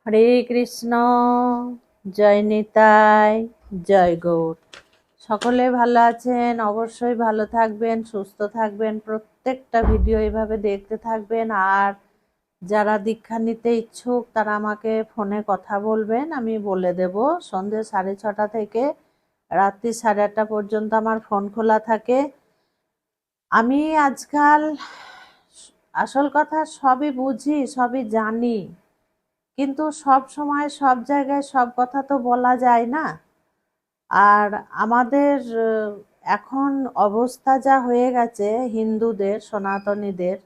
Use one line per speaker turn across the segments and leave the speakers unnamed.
হরে কৃষ্ণ। জয় নিতাই, জয় গৌর। সকলে ভালো আছেন? অবশ্যই ভালো থাকবেন, সুস্থ থাকবেন, প্রত্যেকটা ভিডিও এইভাবে দেখতে থাকবেন। আর যারা দীক্ষা নিতে ইচ্ছুক তারা আমাকে ফোনে কথা বলবেন, আমি বলে দেব। সন্ধ্যে 6:30 থেকে রাত্রি 8:30 পর্যন্ত আমার ফোন খোলা থাকে। আমি আজকাল আসল কথা সবই বুঝি, সবই জানি, কিন্তু সব সময় সব জায়গায় সব কথা তো বলা যায় না। আর আমাদের এখন অবস্থা যা হয়ে গেছে, হিন্দুদের, সনাতনীদের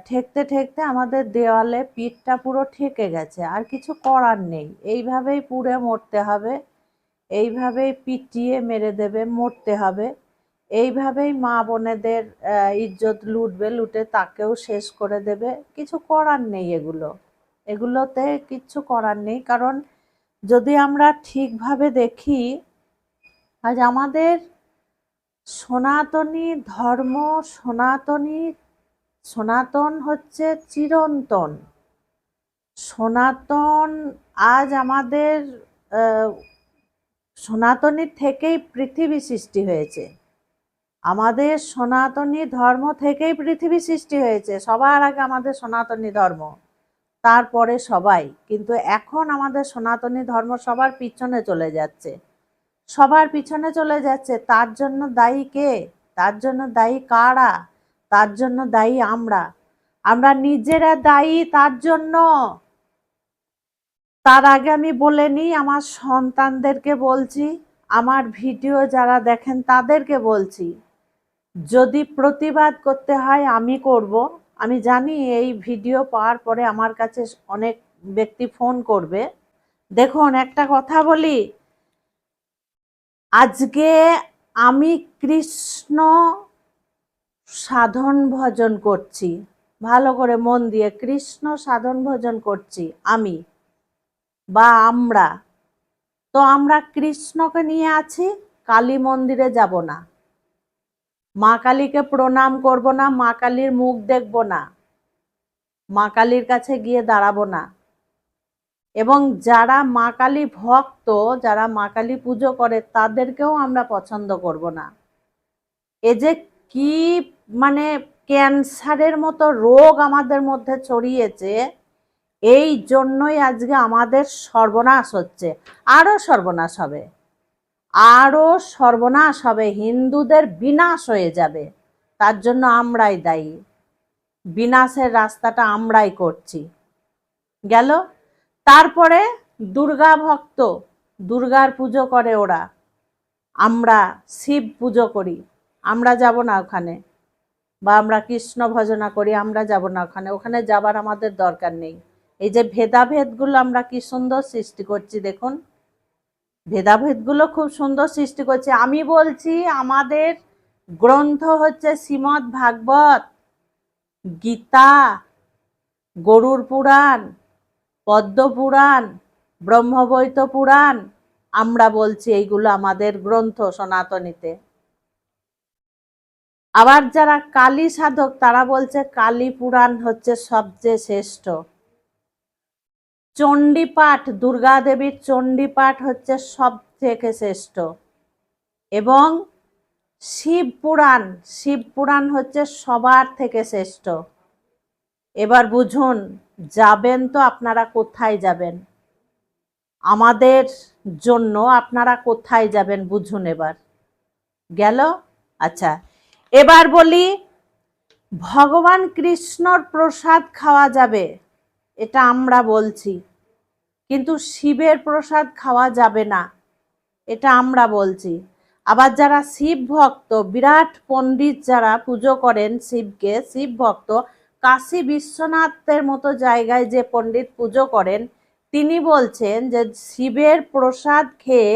ঠেকতে ঠেকতে আমাদের দেওয়ালে পিঠটা পুরো ঠেকে গেছে। আর কিছু করার নেই, এইভাবেই পুড়ে মরতে হবে, এইভাবেই পিটিয়ে মেরে দেবে, মরতে হবে। এইভাবেই মা বোনেদের ইজ্জত লুটবে, লুটে তাকেও শেষ করে দেবে। কিছু করার নেই, এগুলোতে কিচ্ছু করার নেই। কারণ যদি আমরা ঠিকভাবে দেখি, আজ আমাদের সনাতনী ধর্ম, সনাতন হচ্ছে চিরন্তন। সনাতন আজ আমাদের সনাতনীর থেকেই পৃথিবী সৃষ্টি হয়েছে। আমাদের সনাতনী ধর্ম থেকেই পৃথিবী সৃষ্টি হয়েছে। সবার আগে আমাদের সনাতনী ধর্ম, তারপরে সবাই। কিন্তু এখন আমাদের সনাতনী ধর্ম সবার পিছনে চলে যাচ্ছে, সবার পিছনে চলে যাচ্ছে। তার জন্য দায়ী কে? তার জন্য দায়ী কারা? তার জন্য দায়ী আমরা নিজেরা দায়ী তার জন্য। তার আগে আমি বলে নিই, আমার সন্তানদেরকে বলছি, আমার ভিডিও যারা দেখেন তাদেরকে বলছি, যদি প্রতিবাদ করতে হয় আমি করব। আমি জানি এই ভিডিও পাওয়ার পরে আমার কাছে অনেক ব্যক্তি ফোন করবে। দেখুন, একটা কথা বলি, আজকে আমি কৃষ্ণ সাধন ভজন করছি, ভালো করে মন দিয়ে কৃষ্ণ সাধন ভজন করছি আমি বা আমরা। তো আমরা কৃষ্ণকে নিয়ে আছি, কালী মন্দিরে যাব না, মা কালীকে প্রণাম করব না, মা কালীর মুখ দেখব না, মা কালীর কাছে গিয়ে দাঁড়াবো না। এবং যারা মা কালী ভক্ত, যারা মা কালী পুজো করে, তাদেরকেও আমরা পছন্দ করব না। এ যে কি মানে ক্যান্সারের মতো রোগ আমাদের মধ্যে ছড়িয়েছে, এই জন্যই আজকে আমাদের সর্বনাশ হচ্ছে। আরো সর্বনাশ হবে, আরো সর্বনাশ হবে, হিন্দুদের বিনাশ হয়ে যাবে। তার জন্য আমরাই দায়ী, বিনাশের রাস্তাটা আমরাই করছি। গেল। তারপরে দুর্গা ভক্ত, দুর্গার পুজো করে ওরা, আমরা শিব পুজো করি, আমরা যাব না ওখানে। বা আমরা কৃষ্ণ ভজনা করি, আমরা যাব না ওখানে, ওখানে যাবার আমাদের দরকার নেই। এই যে ভেদাভেদগুলো আমরা কি সুন্দর সৃষ্টি করছি, দেখুন, ভেদাভেদগুলো খুব সুন্দর সৃষ্টি করছে। আমি বলছি, আমাদের গ্রন্থ হচ্ছে শ্রীমদ্ ভাগবত, গীতা, গরুড় পুরাণ, পদ্ম পুরাণ, ব্রহ্মবৈত পুরাণ। আমরা বলছি এইগুলো আমাদের গ্রন্থ সনাতনীতে। আবার যারা কালী সাধক তারা বলছে কালী পুরাণ হচ্ছে সবচেয়ে শ্রেষ্ঠ। চণ্ডীপাঠ, দুর্গা দেবীর চণ্ডীপাঠ হচ্ছে সব থেকে শ্রেষ্ঠ। এবং শিব পুরাণ হচ্ছে সবার থেকে শ্রেষ্ঠ। এবার বুঝুন, যাবেন তো আপনারা কোথায় যাবেন? আমাদের জন্য আপনারা কোথায় যাবেন বুঝুন এবার। গেল। আচ্ছা, এবার বলি, ভগবান কৃষ্ণর প্রসাদ খাওয়া যাবে, এটা আমরা বলছি, কিন্তু শিবের প্রসাদ খাওয়া যাবে না, এটা আমরা বলছি। আবার যারা শিব ভক্ত, বিরাট পণ্ডিত যারা পুজো করেন শিবকে, শিব ভক্ত, কাশী বিশ্বনাথের মতো জায়গায় যে পণ্ডিত পুজো করেন, তিনি বলছেন যে শিবের প্রসাদ খেয়ে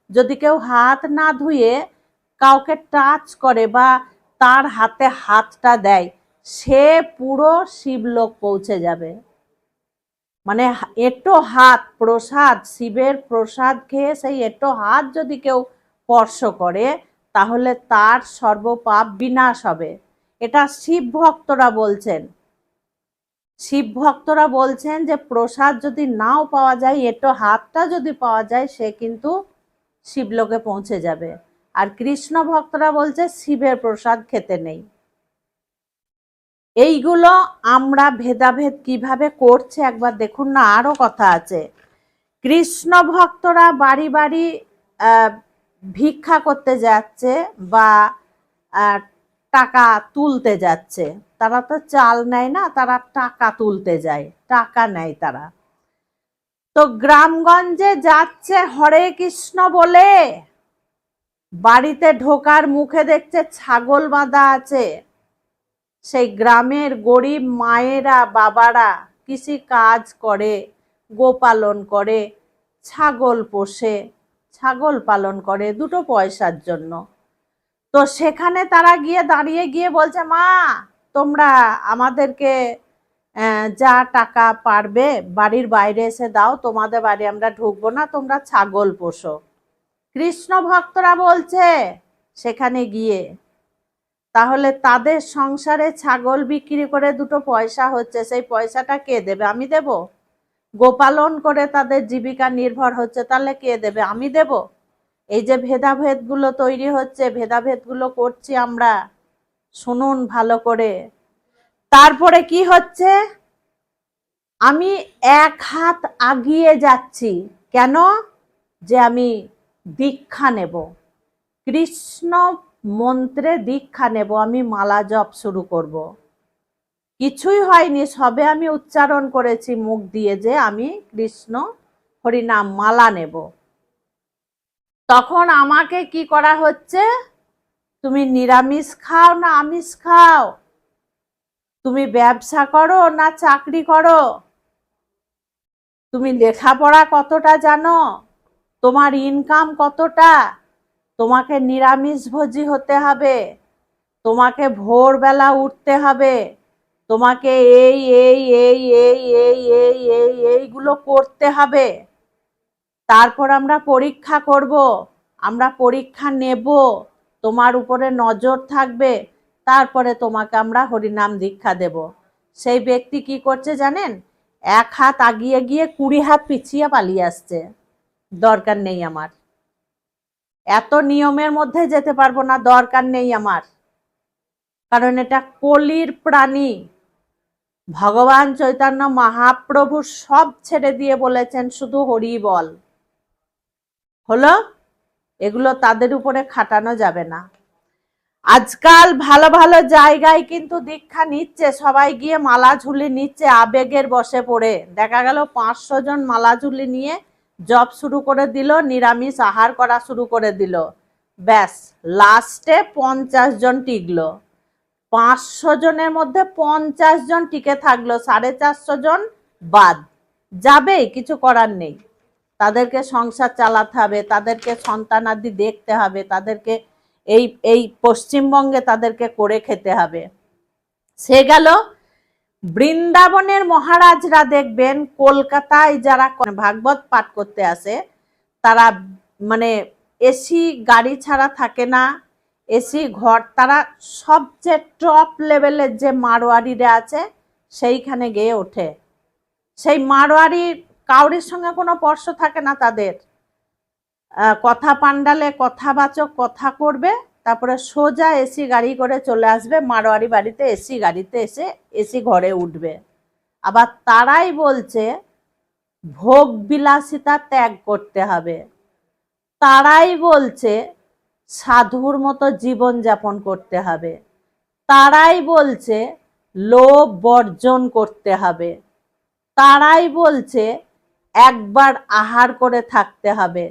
যদি কেউ হাত না ধুয়ে কাউকে টাচ করে বা তার হাতে হাতটা দেয়, সে পুরো শিবলোক পৌঁছে যাবে। মানে এঁটো হাত প্রসাদ, শিবের প্রসাদ খেয়ে সেই এঁটো হাত যদি কেউ স্পর্শ করে, তাহলে তার সর্বপাপ বিনাশ হবে। এটা শিব ভক্তরা বলছেন। শিব ভক্তরা বলছেন যে প্রসাদ যদি নাও পাওয়া যায়, এটো হাতটা যদি পাওয়া যায়, সে কিন্তু শিবলোকে পৌঁছে যাবে। আর কৃষ্ণ ভক্তরা বলছে শিবের প্রসাদ খেতে নেই। এইগুলো আমরা ভেদাভেদ কিভাবে করছে একবার দেখুন না। আরো কথা আছে, কৃষ্ণ ভক্তরা বাড়ি বাড়ি ভিক্ষা করতে যাচ্ছে বা টাকা তুলতে যাচ্ছে। তারা তো চাল নেয় না, তারা টাকা তুলতে যায়, টাকা নেয় তারা। তো গ্রামগঞ্জে যাচ্ছে হরে কৃষ্ণ বলে, বাড়িতে ঢোকার মুখে দেখছে ছাগল বাঁধা আছে। সেই গ্রামের গরিব মায়েরা বাবারা কৃষি কাজ করে, গোপালন করে, ছাগল পোষে, ছাগল পালন করে দুটো পয়সার জন্য। তো সেখানে তারা গিয়ে দাঁড়িয়ে গিয়ে বলছে, মা তোমরা আমাদেরকে যা টাকা পারবে বাড়ির বাইরে এসে দাও, তোমাদের বাড়ি আমরা ঢুকবো না, তোমরা ছাগল পোষো। কৃষ্ণ ভক্তরা বলছে সেখানে গিয়ে, তাহলে তাদের সংসারে ছাগল বিক্রি করে দুটো পয়সা হচ্ছে, সেই পয়সাটা কে দেবে? আমি দেব? গোপালন করে তাদের জীবিকা নির্ভর হচ্ছে, তাহলে কে দেবে? আমি দেব? এই যে ভেদাভেদগুলো তৈরি হচ্ছে, ভেদাভেদগুলো করছি আমরা, শুনুন ভালো করে। তারপরে কি হচ্ছে, আমি এক হাত আগিয়ে যাচ্ছি, কেন? যে আমি দীক্ষা নেব, কৃষ্ণ মন্ত্রে দীক্ষা নেব, আমি মালা জপ শুরু করব। কিছুই হয়নি, সবে আমি উচ্চারণ করেছি মুখ দিয়ে যে আমি কৃষ্ণ হরিনাম মালা নেব। তখন আমাকে কি করা হচ্ছে, তুমি নিরামিষ খাও না আমিষ খাও, তুমি ব্যবসা করো না চাকরি করো, তুমি লেখাপড়া কতটা জানো, তোমার ইনকাম কতটা, তোমাকে নিরামিষভোজী হতে হবে, তোমাকে ভোরবেলা উঠতে হবে, তোমাকে এই এই এই এই এই এই এই এইগুলো করতে হবে। তারপর আমরা পরীক্ষা করব, আমরা পরীক্ষা নেব, তোমার উপরে নজর থাকবে, তারপরে তোমাকে আমরা হরিনাম দীক্ষা দেব। সেই ব্যক্তি কি করছে জানেন, এক হাত আগিয়ে গিয়ে 20 হাত পিছিয়ে পালিয়ে আসছে। দরকার নেই আমার, এত নিয়মের মধ্যে যেতে পারবো না, দরকার নেই আমার, কারণ এটা কলির প্রাণী। ভগবান চৈতন্য মহাপ্রভু সব ছেড়ে দিয়ে বলেছেন শুধু হরি বল। হলো, এগুলো তাদের উপরে খাটানো যাবে না। আজকাল ভালো ভালো জায়গায় কিন্তু দীক্ষা নিচ্ছে, সবাই গিয়ে মালা ঝুলি নিচ্ছে আবেগের বশে পড়ে। দেখা গেল 500 জন মালা ঝুলি নিয়ে জব শুরু করে দিল, নিরামিষ আহার করা শুরু করে দিল, ব্যাস লাস্টে 50 জন টিকলো। 500 জনের মধ্যে 50 জন টিকে থাকলো, 450 জন বাদ যাবে, কিছু করার নেই। তাদেরকে সংসার চালাতে হবে, তাদেরকে সন্তানাদি দেখতে হবে, তাদেরকে এই এই পশ্চিমবঙ্গে তাদেরকে করে খেতে হবে। সে গেল। বৃন্দাবনের মহারাজরা দেখবেন কলকাতায় যারা ভাগবত পাঠ করতে আসে, তারা মানে এসি গাড়ি ছাড়া থাকে না, এসি ঘর, তারা সবচেয়ে টপ লেভেলের যে মারোয়ারিরা আছে সেইখানে গিয়ে ওঠে। সেই মারোয়ারি কাউরির সঙ্গে কোনো স্পর্শ থাকে না তাদের, কথা পান্ডালে কথাবাচক কথা করবে, তারপরে সোজা এসি গাড়ি করে চলে আসবে মারোয়ারি বাড়িতে, এসি গাড়িতে এসে এসি ঘরে উঠবে। আবার তারাই বলছে ভোগ বিলাসিতা ত্যাগ করতে হবে, তারাই বলছে সাধুর মতো জীবন যাপন করতে হবে, তারাই বলছে লোভ বর্জন করতে হবে, তারাই বলছে একবার আহার করে থাকতে হবে,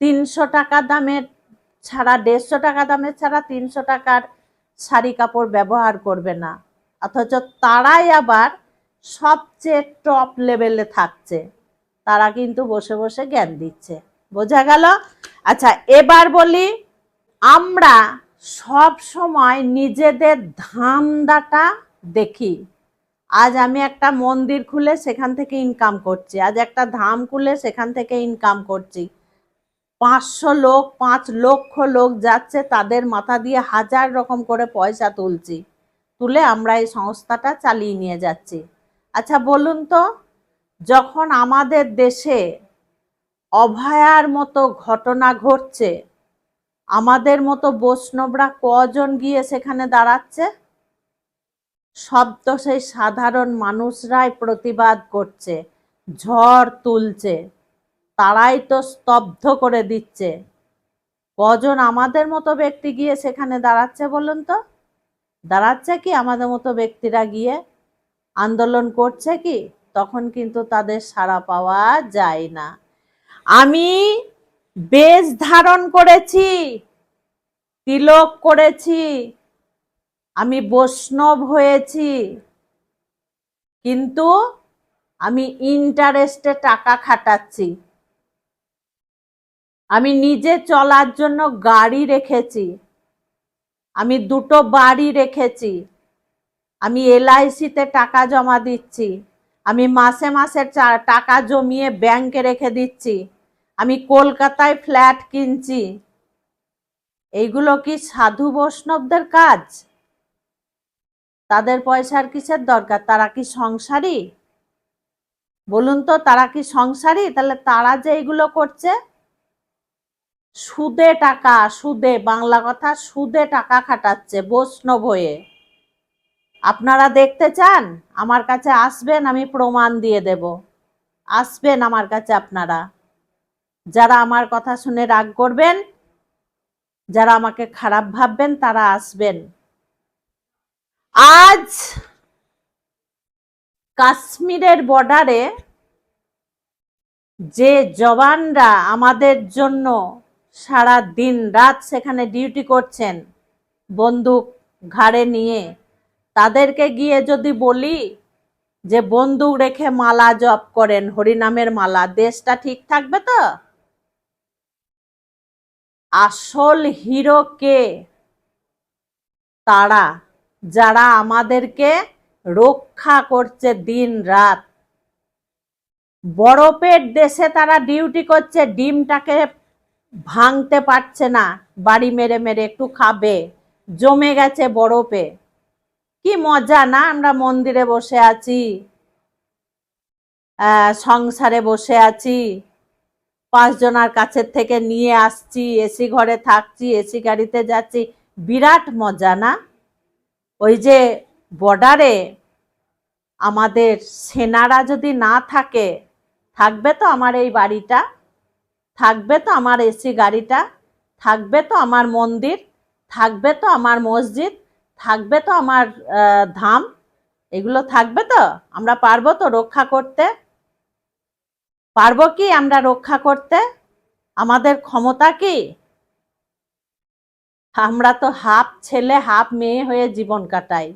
300 টাকা দামের ছাড়া 150 টাকা দামের ছাড়া 300 টাকার শাড়ি কাপড় ব্যবহার করবে না। অথচ তারাই আবার সবচেয়ে টপ লেভেলে থাকছে, তারা কিন্তু বসে বসে জ্ঞান দিচ্ছে। বোঝা গেল? আচ্ছা, এবার বলি, আমরা সব সময় নিজেদের ধান্দাটা দেখি। আজ আমি একটা মন্দির খুলে সেখান থেকে ইনকাম করছি, আজ একটা ধাম খুলে সেখান থেকে ইনকাম করছি, 500 লোক 5 লক্ষ লোক যাচ্ছে, তাদের মাথা দিয়ে 1000 রকম করে পয়সা তুলছি, তুলে আমরা এই সংস্থাটা চালিয়ে নিয়ে যাচ্ছি। আচ্ছা বলুন তো, যখন আমাদের দেশে অভয়ার মতো ঘটনা ঘটছে, আমাদের মতো বৈষ্ণবরা কজন গিয়ে সেখানে দাঁড়াচ্ছে? সব তো সেই সাধারণ মানুষরাই প্রতিবাদ করছে, ঝড় তুলছে, তারাই তো স্তব্ধ করে দিচ্ছে। কজন আমাদের মতো ব্যক্তি গিয়ে সেখানে দাঁড়াচ্ছে বলুন তো? দাঁড়াচ্ছে কি আমাদের মতো ব্যক্তিরা গিয়ে? আন্দোলন করছে কি? তখন কিন্তু তাদের সাড়া পাওয়া যায় না। আমি বেশ ধারণ করেছি, তিলক করেছি, আমি বৈষ্ণব হয়েছি, কিন্তু আমি ইন্টারেস্টে টাকা খাটাচ্ছি। আমি নিজে চলার জন্য গাড়ি রেখেছি, আমি 2টো বাড়ি রেখেছি, আমি LIC-তে টাকা জমা দিচ্ছি, আমি মাসে মাসে টাকা জমিয়ে ব্যাংকে রেখে দিচ্ছি, আমি কলকাতায় ফ্ল্যাট কিনছি। এইগুলো কি সাধু বৈষ্ণবদের কাজ? তাদের পয়সার কিসের দরকার? তারা কি সংসারী? বলুন তো, তারা কি সংসারী? তাহলে তারা যে এইগুলো করছে, সুদে টাকা, সুদে, বাংলা কথা, সুদে টাকা খাটাচ্ছে বৈষ্ণব হয়ে। আপনারা দেখতে চান? আমার কাছে আসবেন, আমি প্রমাণ দিয়ে দেব। আসবেন আমার কাছে আপনারা, যারা আমার কথা শুনে রাগ করবেন, যারা আমাকে খারাপ ভাববেন, তারা আসবেন। আজ কাশ্মীরের বর্ডারে যে জওয়ানরা আমাদের জন্য সারা দিন রাত সেখানে ডিউটি করছেন বন্দুক ঘাড়ে নিয়ে, তাদেরকে গিয়ে যদি বলি যে বন্দুক রেখে মালা জপ করেন, হরিনামের মালা, দেশটা ঠিক থাকবে তো? আসল হিরো কে? তারা, যারা আমাদেরকে রক্ষা করছে দিন রাত। বরফের দেশে তারা ডিউটি করছে, ডিমটাকে ভাঙতে পারছে না, বাড়ি মেরে মেরে একটু খাবে, জমে গেছে বরফে। কি মজা না? আমরা মন্দিরে বসে আছি, সংসারে বসে আছি, 5 জনের কাছের থেকে নিয়ে আসছি, এসি ঘরে থাকছি, এসি গাড়িতে যাচ্ছি, বিরাট মজা না? ওই যে বর্ডারে আমাদের সেনারা যদি না থাকে, থাকবে তো আমার এই বাড়িটা? থাকবে তো আমার এসি গাড়িটা? থাকবে তো আমার মন্দির? থাকবে তো আমার মসজিদ? থাকবে তো আমার ধাম? এগুলো থাকবে তো? আমরা পারবো তো রক্ষা করতে? পারবো কি আমরা রক্ষা করতে? আমাদের ক্ষমতা কি? আমরা তো হাফ ছেলে হাফ মেয়ে হয়ে জীবন কাটাই,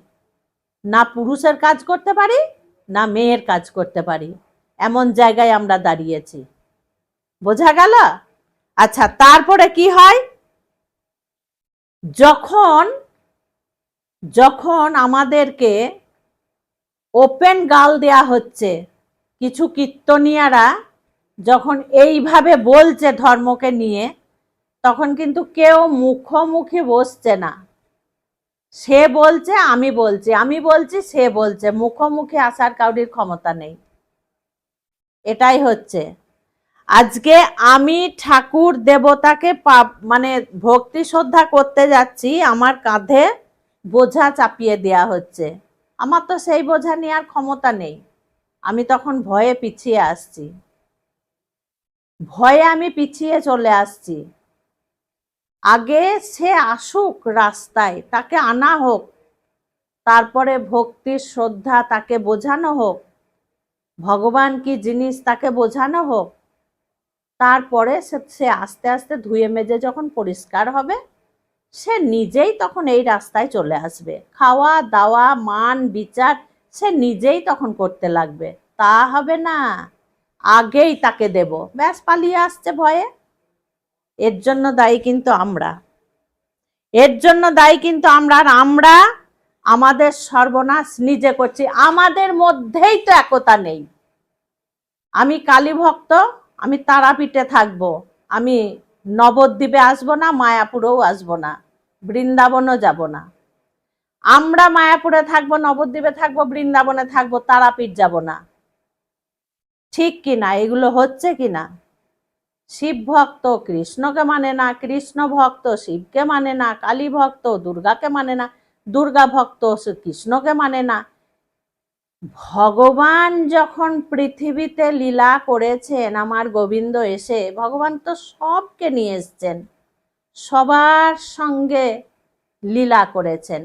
না পুরুষের কাজ করতে পারি, না মেয়ের কাজ করতে পারি, এমন জায়গায় আমরা দাঁড়িয়েছি। বোঝা গেল? আচ্ছা, তারপরে কি হয়? যখন যখন আমাদেরকে ওপেন গাল দেয়া হচ্ছে, কিছু কীর্তনিয়ারা যখন এইভাবে বলছে ধর্মকে নিয়ে, তখন কিন্তু কেউ মুখোমুখি বসছে না। সে বলছে, আমি বলছি, আমি বলছি, সে বলছে, মুখোমুখি আসার কাউরির ক্ষমতা নেই। এটাই হচ্ছে। আজকে আমি ঠাকুর দেবতাকে মানে ভক্তি শ্রদ্ধা করতে যাচ্ছি, আমার কাঁধে বোঝা চাপিয়ে দেয়া হচ্ছে। আমার তো সেই বোঝা নেওয়ার ক্ষমতা নেই। আমি তখন ভয়ে পিছিয়ে আসছি, ভয়ে আমি পিছিয়ে চলে আসছি। আগে সে আসুক রাস্তায়, তাকে আনা হোক, তারপরে ভক্তির শ্রদ্ধা তাকে বোঝানো হোক, ভগবান কি জিনিস তাকে বোঝানো হোক। তারপরে সে আস্তে আস্তে ধুয়ে মেজে যখন পরিষ্কার হবে, সে নিজেই তখন এই রাস্তায় চলে আসবে। খাওয়া দাওয়া মান বিচার সে নিজেই তখন করতে লাগবে। তা হবে না, আগেই তাকে দেব, ব্যাস পালিয়ে আসছে ভয়ে। এর জন্য দায়ী কিন্তু আমরা, এর জন্য দায়ী কিন্তু আমরা। আর আমরা আমাদের সর্বনাশ নিজে করছি। আমাদের মধ্যেই তো একতা নেই। আমি কালী ভক্ত, আমি তারাপীঠে থাকবো, আমি নবদ্বীপে আসবো না, মায়াপুরেও আসবো না, বৃন্দাবনও যাব না। আমরা মায়াপুরে থাকবো, নবদ্বীপে থাকবো, বৃন্দাবনে থাকবো, তারাপীঠ যাব না। ঠিক কিনা? এগুলো হচ্ছে কিনা? শিব ভক্ত কৃষ্ণকে মানে না, কৃষ্ণ ভক্ত শিবকে মানে না, কালী ভক্ত দুর্গাকে মানে না, দুর্গা ভক্ত কৃষ্ণকে মানে না। ভগবান যখন পৃথিবীতে লীলা করেছেন, আমার গোবিন্দ এসে, ভগবান তো সবকে নিয়ে এসছেন, সবার সঙ্গে লীলা করেছেন।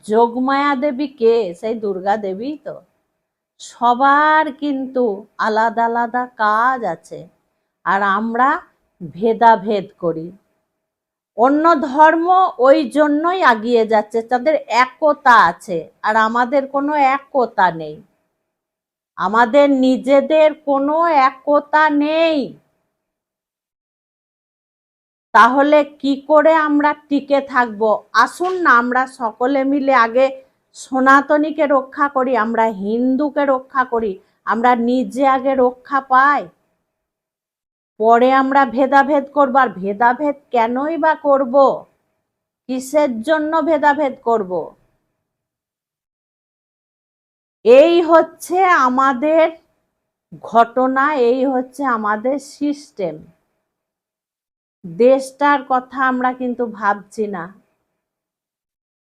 যোগমায়া দেবী কে? সেই দুর্গা দেবী তো। সবার কিন্তু আলাদা আলাদা কাজ আছে, আর আমরা ভেদাভেদ করি। অন্য ধর্ম ওই জন্যই এগিয়ে যাচ্ছে, তাদের একতা আছে, আর আমাদের কোনো একতা নেই। আমাদের নিজেদের কোনো একতা নেই। তাহলে কি করে আমরা টিকে থাকবো? আসুন না আমরা সকলে মিলে আগে সনাতনীকে রক্ষা করি, আমরা হিন্দুকে রক্ষা করি, আমরা নিজে আগে রক্ষা পাই, পরে আমরা ভেদাভেদ করব। আর ভেদাভেদ কেনই বা করব? কিসের জন্য ভেদাভেদ করব? এই হচ্ছে আমাদের ঘটনা, এই হচ্ছে আমাদের সিস্টেম। দেশটার কথা আমরা কিন্তু ভাবছি না,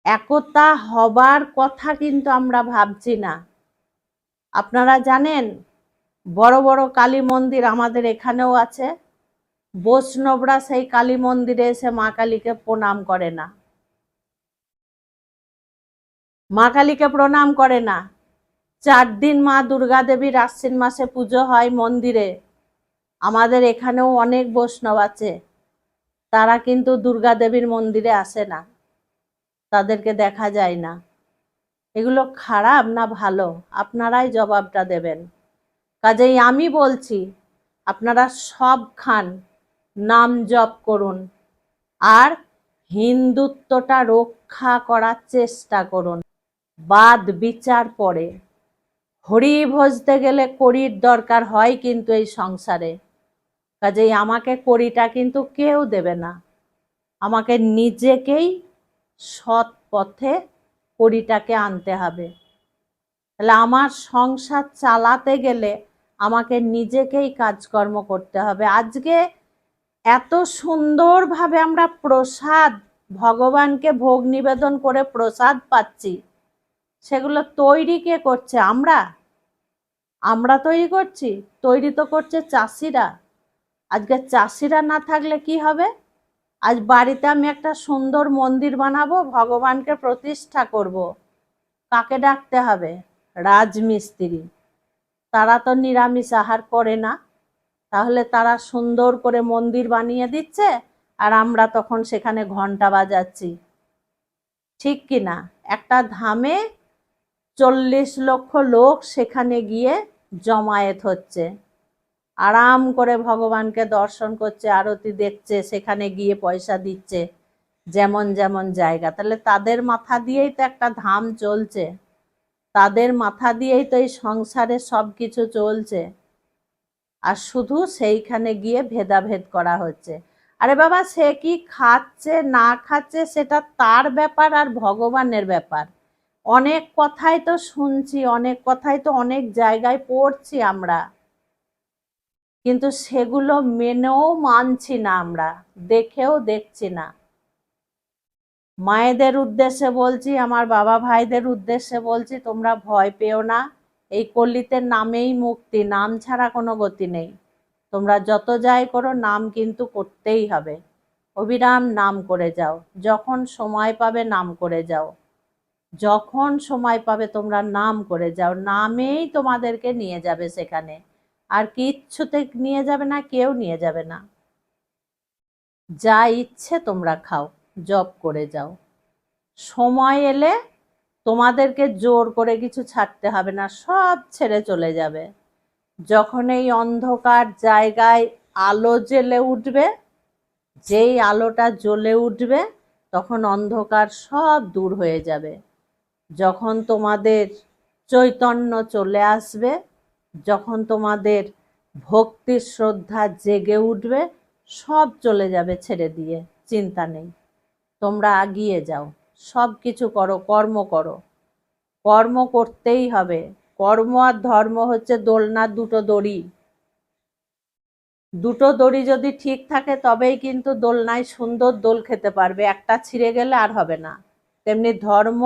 একতা হবার কথা কিন্তু আমরা ভাবছি না। আপনারা জানেন, বড় বড় কালী মন্দির আমাদের এখানেও আছে, বৈষ্ণবরা সেই কালী মন্দিরে এসে মা কালীকে প্রণাম করে না, মা কালীকে প্রণাম করে না। 4 দিন মা দুর্গা দেবীর আশ্বিন মাসে পুজো হয় মন্দিরে। আমাদের এখানেও অনেক বৈষ্ণব আছে, তারা কিন্তু দুর্গা দেবীর মন্দিরে আসে না, তাদেরকে দেখা যায় না। এগুলো খারাপ না ভালো? আপনারাই জবাবটা দেবেন। কাজেই আমি বলছি, আপনারা সব খান, নাম জপ করুন, আর হিন্দুত্বটা রক্ষা করার চেষ্টা করুন। বাদ বিচার পরে। হরি ভজতে গেলে কড়ির দরকার হয় কিন্তু এই সংসারে। কাজেই আমাকে কড়িটা কিন্তু কেউ দেবে না, আমাকে নিজেকেই সৎ পথে কড়িটাকে আনতে হবে। তাহলে আমার সংসার চালাতে গেলে আমাকে নিজেকেই কাজকর্ম করতে হবে। আজকে এত সুন্দরভাবে আমরা প্রসাদ, ভগবানকে ভোগ নিবেদন করে প্রসাদ পাচ্ছি, সেগুলো তৈরি কে করছে? আমরা তৈরি করছি? তৈরি তো করছে চাষিরা। আজকে চাষিরা না থাকলে কি হবে? আজ বাড়িতে আমি একটা সুন্দর মন্দির বানাবো, ভগবানকে প্রতিষ্ঠা করব, কাকে ডাকতে হবে? রাজমিস্ত্রি। তারা তো নিরামিষ আহার করে না, তাহলে তারা সুন্দর করে মন্দির বানিয়ে দিচ্ছে, আর আমরা তখন সেখানে ঘন্টা বাজাচ্ছি। ঠিক কিনা? একটা ধামে 40 লক্ষ লোক সেখানে গিয়ে জমায়েত হচ্ছে, আরাম করে ভগবানকে দর্শন করছে, আরতি দেখছে, সেখানে গিয়ে পয়সা দিচ্ছে, যেমন যেমন জায়গা। তাহলে তাদের মাথা দিয়েই তো একটা ধাম চলছে, তাদের মাথা দিয়েই তো এই সংসারে সব কিছু চলছে। আর শুধু সেইখানে গিয়ে ভেদাভেদ করা হচ্ছে। আরে বাবা, সে কি খাচ্ছে না খাচ্ছে সেটা তার ব্যাপার আর ভগবানের ব্যাপার। অনেক কথাই তো শুনছি, অনেক কথাই তো অনেক জায়গায় পড়ছি আমরা, কিন্তু সেগুলো মেনেও মানছি না, আমরা দেখেও দেখছি না। মায়েদের উদ্দেশ্যে বলছি, আমার বাবা ভাইদের উদ্দেশ্যে বলছি, তোমরা ভয় পেও না। এই কলিতে নামেই মুক্তি, নাম ছাড়া কোনো গতি নেই। তোমরা যত যাই করো, নাম কিন্তু করতেই হবে। অবিরাম নাম করে যাও, যখন সময় পাবে নাম করে যাও, যখন সময় পাবে তোমরা নাম করে যাও। নামেই তোমাদেরকে নিয়ে যাবে সেখানে, আর কিচ্ছুতে নিয়ে যাবে না, কেউ নিয়ে যাবে না। যা ইচ্ছে তোমরা খাও, জপ করে যাও। সময় এলে তোমাদেরকে জোর করে কিছু ছাড়তে হবে না, সব ছেড়ে চলে যাবে। যখন এই অন্ধকার জায়গায় আলো জ্বলে উঠবে, যেই আলোটা জ্বলে উঠবে, তখন অন্ধকার সব দূর হয়ে যাবে। যখন তোমাদের চৈতন্য চলে আসবে, যখন তোমাদের ভক্তি শ্রদ্ধা জেগে উঠবে, সব চলে যাবে ছেড়ে দিয়ে, চিন্তা নেই। তোমরা এগিয়ে যাও, সব কিছু করো, কর্ম করো, কর্ম করতেই হবে। কর্ম আর ধর্ম হচ্ছে দোলনার দুটো দড়ি, দুটো দড়ি যদি ঠিক থাকে তবেই কিন্তু দোলনায় সুন্দর দোল খেতে পারবে, একটা ছিঁড়ে গেলে আর হবে না। তেমনি ধর্ম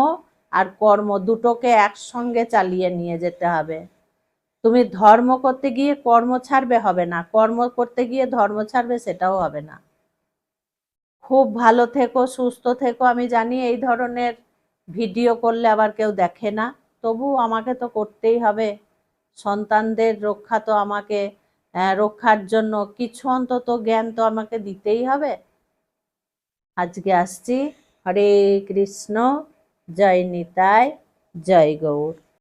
আর কর্ম দুটোকে একসঙ্গে চালিয়ে নিয়ে যেতে হবে। তুমি ধর্ম করতে গিয়ে কর্ম ছাড়বে, হবে না, কর্ম করতে গিয়ে ধর্ম ছাড়বে, সেটাও হবে না। খুব ভালো থেকো, সুস্থ থেকো। আমি জানি এই ধরনের ভিডিও করলে আবার কেউ দেখে না, তবু আমাকে তো করতেই হবে। সন্তানদের রক্ষা তো আমাকে, রক্ষার জন্য কিছু অন্তত জ্ঞান তো আমাকে দিতেই হবে। আজকে আসছি। হরে কৃষ্ণ, জয় নিতাই, জয় গৌর।